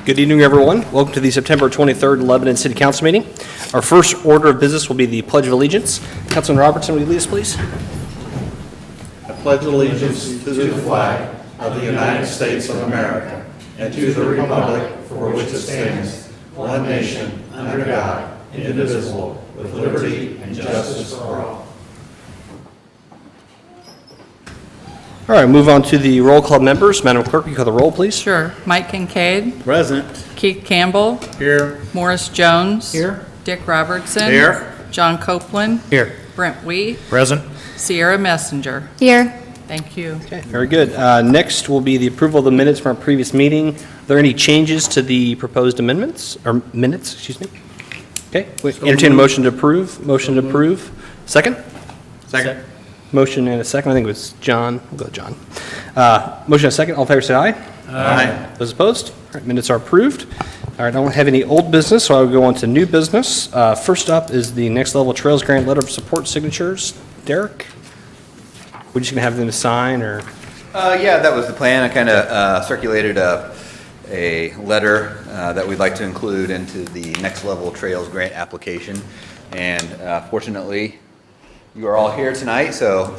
Good evening, everyone. Welcome to the September 23rd Lebanon City Council meeting. Our first order of business will be the Pledge of Allegiance. Councilman Robertson, will you lead us, please? I pledge allegiance to the flag of the United States of America and to the republic for which it stands, one nation, under God, indivisible, with liberty and justice for all. All right, move on to the roll call members. Madam Clerk, will you call the roll, please? Sure. Mike Kincaid. Present. Keith Campbell. Here. Morris Jones. Here. Dick Robertson. Here. John Copeland. Here. Brent Wee. Present. Sierra Messenger. Here. Thank you. Okay, very good. Next will be the approval of the minutes from our previous meeting. Are there any changes to the proposed amendments, or minutes, excuse me? Okay, entertain a motion to approve. Motion to approve. Second? Second. Motion and a second. I think it was John. We'll go with John. Motion and a second. All in favor, say aye. Aye. Those opposed? All right, minutes are approved. All right, I don't have any old business, so I will go on to new business. First up is the Next Level Trails Grant Letter of Support signatures. Derek? We're just going to have them sign, or? Yeah, that was the plan. I kind of circulated a letter that we'd like to include into the Next Level Trails Grant application. And fortunately, you are all here tonight, so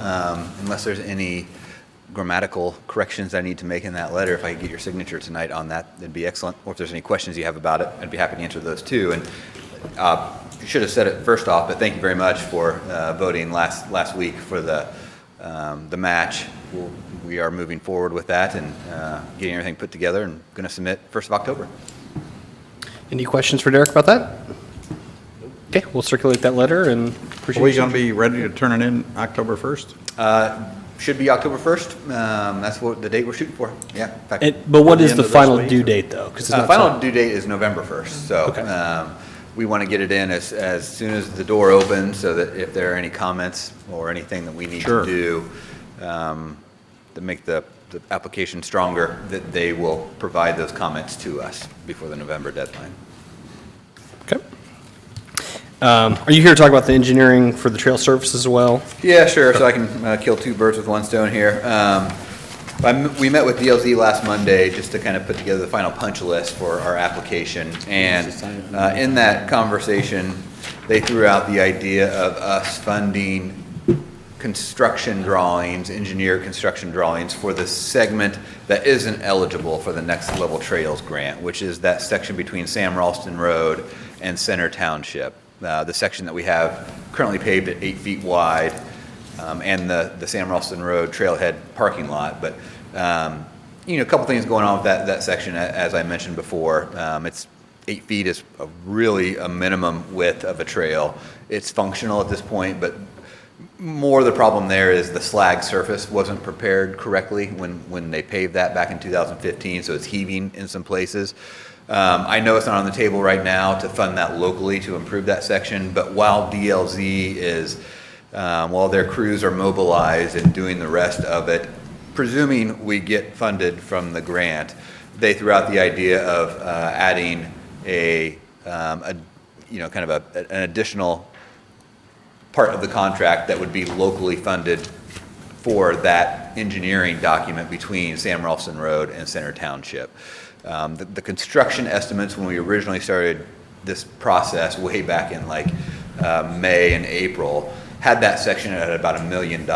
unless there's any grammatical corrections I need to make in that letter, if I could get your signature tonight on that, that'd be excellent. Or if there's any questions you have about it, I'd be happy to answer those too. And you should have said it first off, but thank you very much for voting last week for the match. We are moving forward with that and getting everything put together and going to submit 1st of October. Any questions for Derek about that? Okay, we'll circulate that letter and appreciate Are we you. going to be ready to turn it in October 1st? Should be October 1st. That's what the date we're shooting for. Yeah. In fact, But what the is end the of this final week, due or- date, though? Because final due date is November 1st. So Okay. we want to get it in as soon as the door opens, so that if there are any comments or anything that we need Sure. to do to make the application stronger, that they will provide those comments to us before the November deadline. Okay. Are you here to talk about the engineering for the trail surface as well? Yeah, sure. So I can kill two birds with one stone here. We met with DLZ last Monday just to kind of put together the final punch list for our application. And in that conversation, they threw out the idea of us funding construction drawings, engineer construction drawings for the segment that isn't eligible for the Next Level Trails grant, which is that section between Sam Ralston Road and Center Township. The section that we have currently paved at 8 feet wide, and the Sam Ralston Road trailhead parking lot. But a couple things going on with that section, as I mentioned before. It's 8 feet is really a minimum width of a trail. It's functional at this point, but more the problem there is the slag surface wasn't prepared correctly when they paved that back in 2015, so it's heaving in some places. I know it's not on the table right now to fund that locally to improve that section, but while DLZ is, while their crews are mobilized and doing the rest of it, presuming we get funded from the grant, they threw out the idea of adding an additional part of the contract that would be locally funded for that engineering document between Sam Ralston Road and Center Township. The construction estimates when we originally started this process way back in May and April had that section at about $1 million.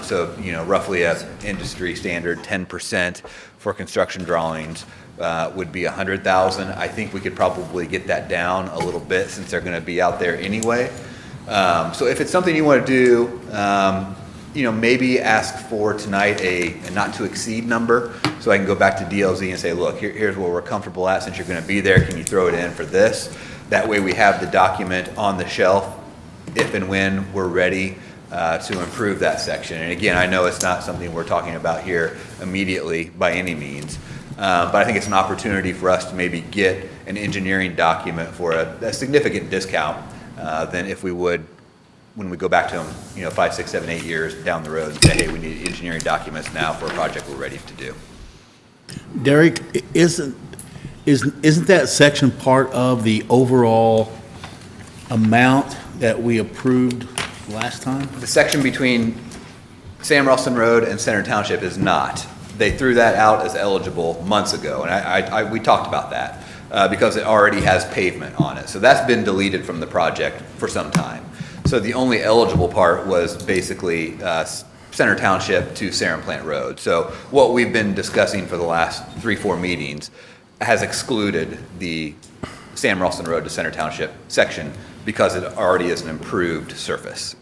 So roughly a industry standard 10% for construction drawings would be $100,000. I think we could probably get that down a little bit since they're going to be out there anyway. So if it's something you want to do, maybe ask for tonight a not to exceed number, so I can go back to DLZ and say, look, here's where we're comfortable at. Since you're going to be there, can you throw it in for this? That way we have the document on the shelf if and when we're ready to improve that section. And again, I know it's not something we're talking about here immediately by any means, but I think it's an opportunity for us to maybe get an engineering document for a significant discount than if we would when we go back to them, 5, 6, 7, 8 years down the road and say, hey, we need engineering documents now for a project we're ready to do. Derek, isn't that section part of the overall amount that we approved last time? The section between Sam Ralston Road and Center Township is not. They threw that out as eligible months ago, and we talked about that because it already has pavement on it. So that's been deleted from the project for some time. So the only eligible part was basically Center Township to Sarum Plant Road. So what we've been discussing for the last 3-4 meetings has excluded the Sam Ralston Road to Center Township section because it already is an improved surface.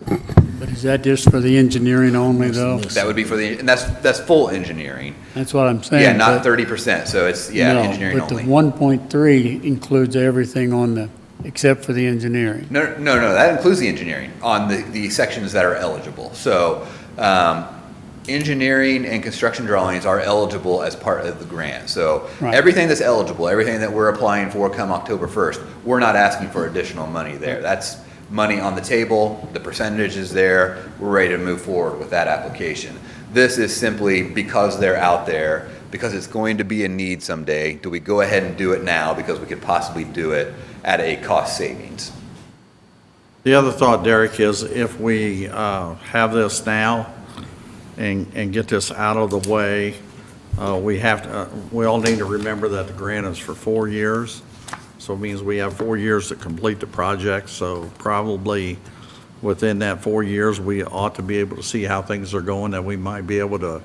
But is that just for the engineering only, though? That would be for the, and that's full engineering. That's what I'm saying. Yeah, not but- 30%, so it's, yeah, No, engineering but the only. 1.3 includes everything on the, except for the engineering. No, that includes the engineering on the sections that are eligible. So, engineering and construction drawings are eligible as part of the grant. So Right. everything that's eligible, everything that we're applying for come October 1st, we're not asking for additional money there. That's money on the table, the percentage is there, we're ready to move forward with that application. This is simply because they're out there, because it's going to be a need someday. Do we go ahead and do it now because we could possibly do it at a cost savings? The other thought, Derek, is if we have this now and get this out of the way, we all need to remember that the grant is for 4 years. So it means we have 4 years to complete the project. So probably within that 4 years, we ought to be able to see how things are going, that we might be able to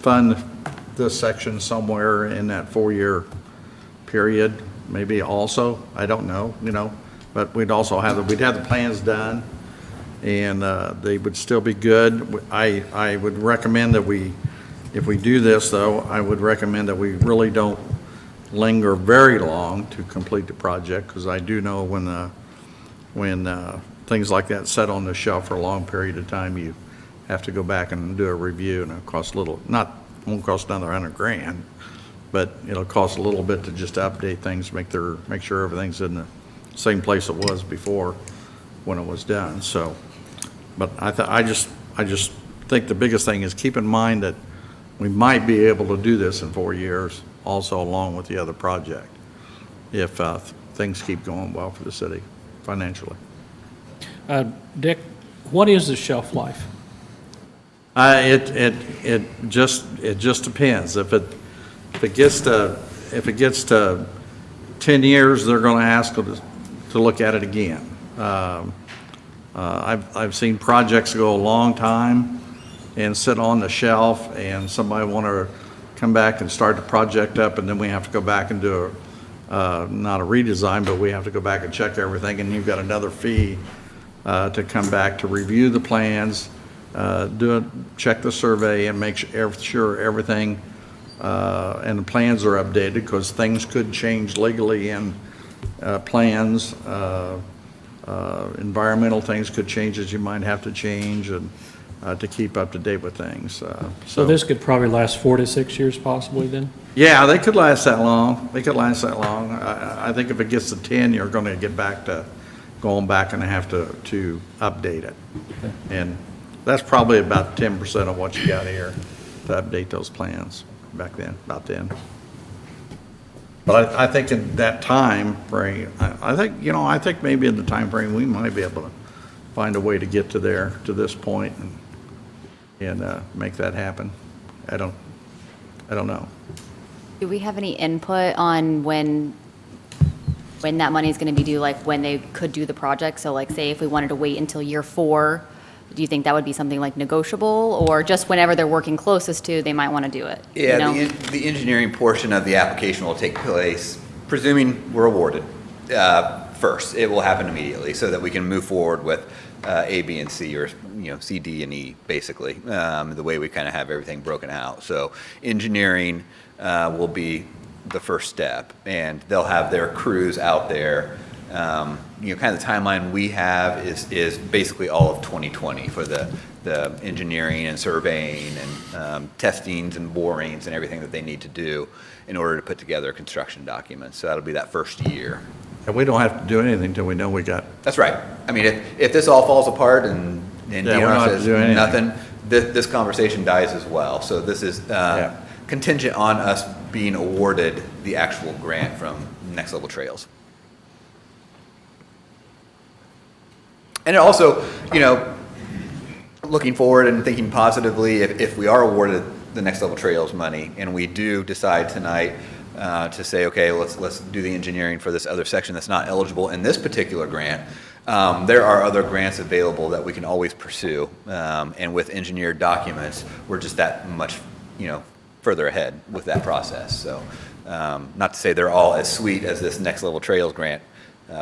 fund this section somewhere in that 4-year period, maybe also, I don't know, but we'd also we'd have the plans done, and they would still be good. I would recommend that if we do this, though, I would recommend that we really don't linger very long to complete the project, because I do know when things like that set on the shelf for a long period of time, you have to go back and do a review, and it costs won't cost another $100,000, but it'll cost a little bit to just update things, make sure everything's in the same place it was before when it was done. So, but I just think the biggest thing is keep in mind that we might be able to do this in 4 years, also along with the other project, if things keep going well for the city financially. Dick, what is the shelf life? It just depends. If it gets to 10 years, they're going to ask to look at it again. I've seen projects go a long time and sit on the shelf, and somebody want to come back and start the project up, and then we have to go back and do not a redesign, but we have to go back and check everything, and you've got another fee to come back to review the plans, check the survey, and make sure everything and the plans are updated, because things could change legally in plans. Environmental things could change that you might have to change, and to keep up to date with things. So this could probably last 4 to 6 years possibly then? Yeah, they could last that long. I think if it gets to 10, you're going to get back to going back and have to update it. And that's probably about 10% of what you got here to update those plans back then, about then. But I think in that time frame, I think maybe in the time frame, we might be able to find a way to get to this point and make that happen. I don't know. Do we have any input on when that money is going to be due, like when they could do the project? So like, say if we wanted to wait until year 4, do you think that would be something like negotiable, or just whenever they're working closest to, they might want to do it? Yeah, you know? the engineering portion of the application will take place, presuming we're awarded, first. It will happen immediately so that we can move forward with A, B, and C, or C, D, and E, basically, the way we kind of have everything broken out. So engineering will be the first step, and they'll have their crews out there. Kind of the timeline we have is basically all of 2020 for the engineering and surveying and testings and borings and everything that they need to do in order to put together construction documents. So that'll be that first year. And we don't have to do anything until we know we got. That's right. I mean, if this all falls apart and Yeah, we don't DNR have to says do anything. nothing, this conversation dies as well. So this is Yeah. contingent on us being awarded the actual grant from Next Level Trails. And it also, looking forward and thinking positively, if we are awarded the Next Level Trails money, and we do decide tonight to say, okay, let's do the engineering for this other section that's not eligible in this particular grant, there are other grants available that we can always pursue. And with engineered documents, we're just that much, further ahead with that process. So, not to say they're all as sweet as this Next Level Trails grant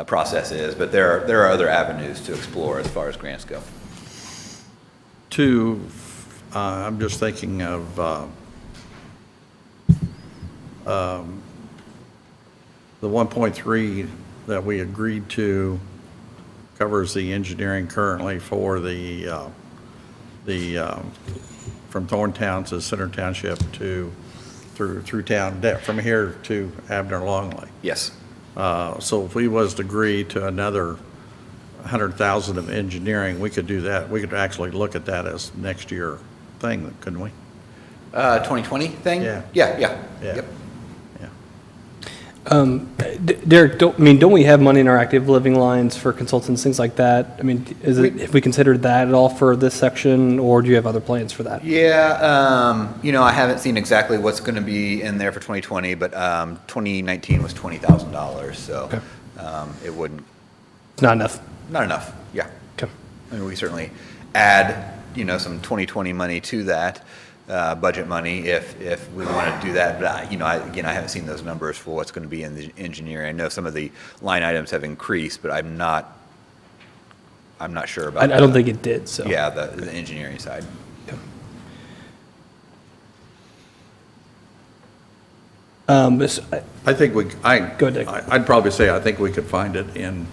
process is, but there are other avenues to explore as far as grants go. I'm just thinking of the 1.3 that we agreed to covers the engineering currently for the from Thorntown to Center Township through town, from here to Abner Longley. Yes. So if we was to agree to another 100,000 of engineering, we could do that. We could actually look at that as next year thing, couldn't we? 2020 thing? Yeah. Yeah. Yeah. Yep. Derek, don't we have money in our active living lines for consultants, things like that? I mean, have we considered that at all for this section, or do you have other plans for that? Yeah, I haven't seen exactly what's going to be in there for 2020, but 2019 was $20,000, so Okay. It wouldn't, Not enough. not enough, yeah. Okay. I mean, we certainly add, some 2020 money to that, budget money if we want to do that. But, I haven't seen those numbers for what's going to be in the engineering. I know some of the line items have increased, but I'm not sure about I don't think it did, so. Yeah, the engineering side. I think Go ahead, Dick. I'd probably say I think we could find it in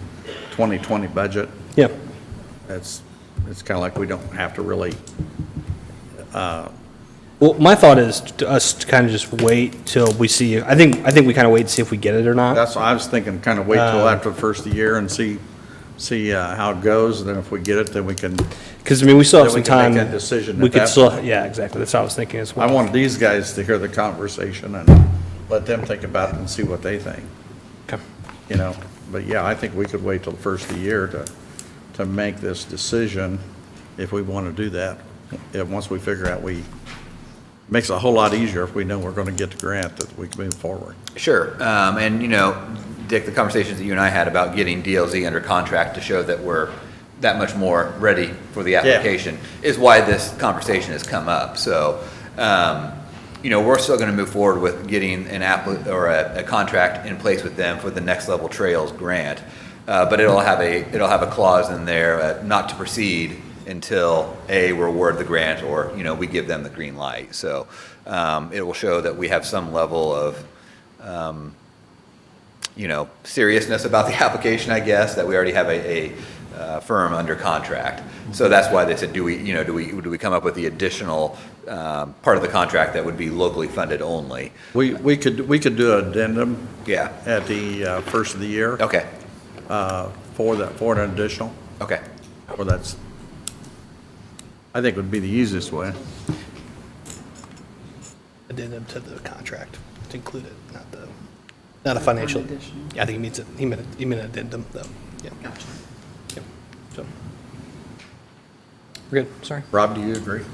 2020 budget. Yeah. It's kind of like we don't have to really, Well, my thought is to us to kind of just wait till we see, I think we kind of wait to see if we get it or not. that's what I was thinking, kind of wait till after the first of the year and see how it goes, and then if we get it, then we can, Because, we still have Then some we can time. make that decision We at could that still, point. yeah, exactly. That's what I was thinking as I well. wanted these guys to hear the conversation and let them think about it and see what they think, Okay. But yeah, I think we could wait till the first of the year to make this decision if we want to do that. Once we figure out makes it a whole lot easier if we know we're going to get the grant, that we can move forward. Sure. And, Dick, the conversations that you and I had about getting DLZ under contract to show that we're that much more ready for the application is why this conversation has come up. So, we're still going to move forward with getting a contract in place with them for the Next Level Trails grant. But it'll have a clause in there not to proceed until we're awarded the grant or, we give them the green light. So it will show that we have some level of, seriousness about the application, I guess, that we already have a firm under contract. So that's why they said, do we come up with the additional part of the contract that would be locally funded only? We could do an addendum Yeah. at the first of the year. Okay. For an additional, Okay. or I think would be the easiest way. Addendum to the contract to include it, not a financial. Yeah, I think he meant addendum though. Yeah. Gotcha. Yep. So. We're good, sorry. Rob, do you agree?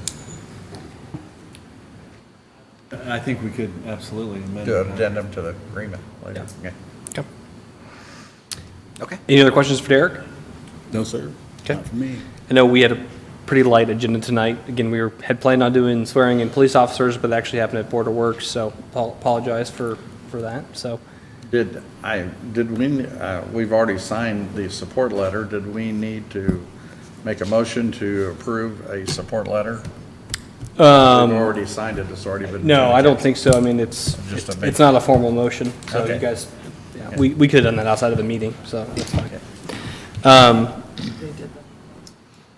I think we could absolutely amend Do an it. addendum to the agreement later. Yeah. Okay. Okay. Okay. Any other questions for Derek? No, sir. Okay. Not for me. I know we had a pretty light agenda tonight. Again, we had planned on doing swearing in police officers, but it actually happened at Board of Works, so apologize for that, so. We've already signed the support letter. Did we need to make a motion to approve a support letter? We've already signed it, it's already been. No, I don't think so. I mean, it's not a formal motion, so you Okay. guys, yeah, we could have done that outside of the meeting, so that's fine. They did that.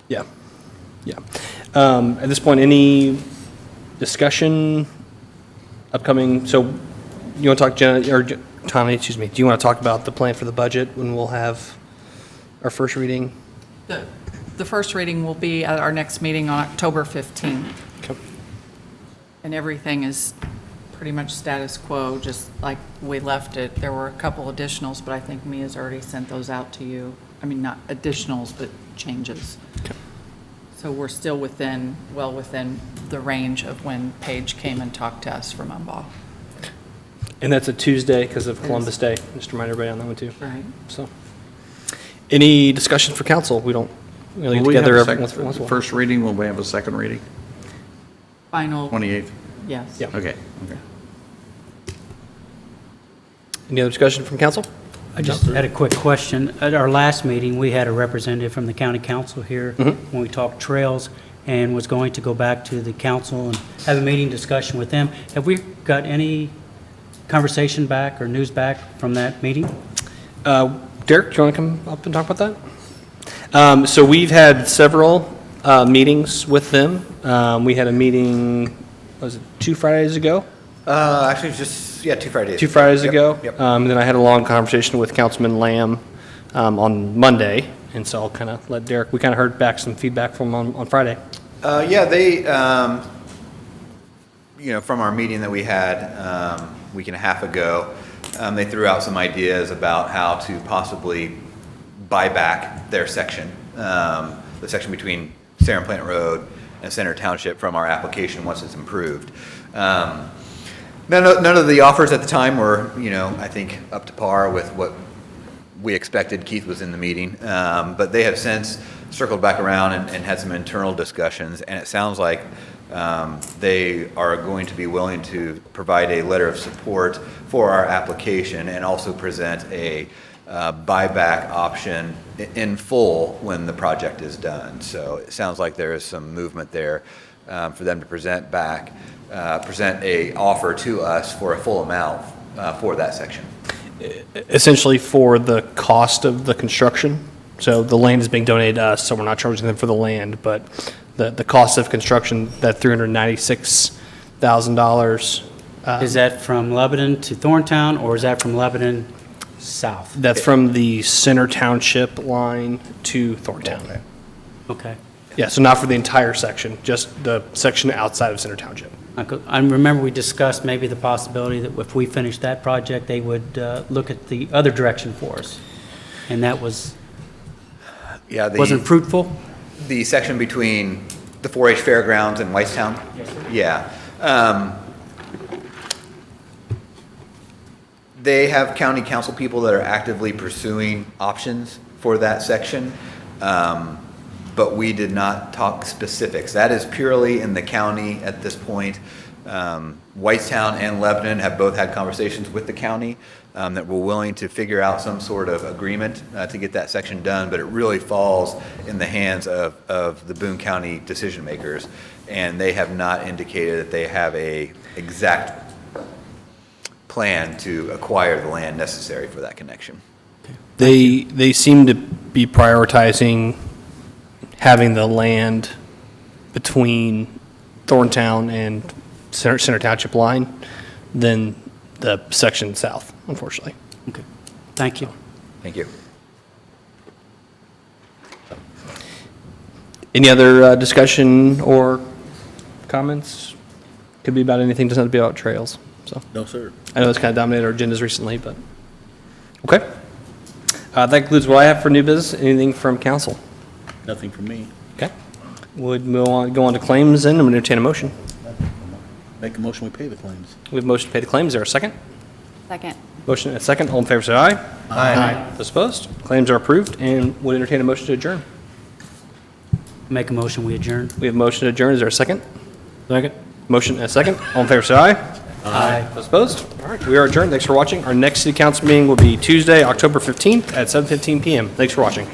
Yeah, yeah. At this point, any discussion upcoming, so you want to talk, Jenna, or Tommy, excuse me, do you want to talk about the plan for the budget when we'll have our first reading? The first reading will be at our next meeting on October 15th. Okay. And everything is pretty much status quo, just like we left it. There were a couple additionals, but I think Mia's already sent those out to you. I mean, not additionals, but changes. So So we're still within, well within the range of when Paige came and talked to us from Umball. And that's a Tuesday because of It is. Columbus Day. Just to remind everybody on that one too. Right. So, any discussion for council? We don't really get together every once in a while. First reading, will we have a second reading? Final, 28th? yes. Yeah. Okay. Any other discussion from council? I just had a quick question. At our last meeting, we had a representative from the county council here when we talked trails and was going to go back to the council and have a meeting discussion with them. Have we got any conversation back or news back from that meeting? Derek, do you want to come up and talk about that? So we've had several meetings with them. We had a meeting, was it 2 Fridays ago? Actually, just, 2 Fridays. 2 Fridays Yep, ago. Yep. And then I had a long conversation with Councilman Lamb on Monday, and so I'll kind of let Derek, we kind of heard back some feedback from him on Friday. They, from our meeting that we had a week and a half ago, they threw out some ideas about how to possibly buy back their section, the section between Sarah and Plant Road and Center Township from our application once it's improved. None of the offers at the time were, I think, up to par with what we expected. Keith was in the meeting, but they have since circled back around and had some internal discussions, and it sounds like they are going to be willing to provide a letter of support for our application and also present a buyback option in full when the project is done. So it sounds like there is some movement there for them to present a offer to us for a full amount for that section. Essentially for the cost of the construction. So the land is being donated to us, so we're not charging them for the land, but the cost of construction, that $396,000. Is that from Lebanon to Thorntown, or is that from Lebanon south? That's from the Center Township line to Thorntown. Okay. Yeah, so not for the entire section, just the section outside of Center Township. I remember we discussed maybe the possibility that if we finished that project, they would look at the other direction for us. And that wasn't fruitful? The section between the 4-H Fairgrounds and Whitestown? Yes, sir. Yeah. They have county council people that are actively pursuing options for that section, but we did not talk specifics. That is purely in the county at this point. Whitestown and Lebanon have both had conversations with the county that we're willing to figure out some sort of agreement to get that section done, but it really falls in the hands of the Boone County decision makers, and they have not indicated that they have a exact plan to acquire the land necessary for that connection. They seem to be prioritizing having the land between Thorntown and Center Township line than the section south, unfortunately. Okay. Thank you. Thank you. Any other discussion or comments? Could be about anything, doesn't have to be about trails. So No, sir. I know it's kind of dominated our agendas recently, but, okay. That concludes what I have for new business. Anything from council? Nothing from me. Okay. Would go on to claims then. I'm going to entertain a motion. Make a motion, we pay the claims. We have a motion to pay the claims. Is there a second? Second. Motion and a second. All in favor, say aye. Aye. Those opposed? Claims are approved, and would entertain a motion to adjourn. Make a motion, we adjourn. We have a motion to adjourn. Is there a second? Second? Motion and a second. All in favor, say aye. Aye. Those opposed? All right, we are adjourned. Thanks for watching. Our next city council meeting will be Tuesday, October 15th at 7:15 PM. Thanks for watching.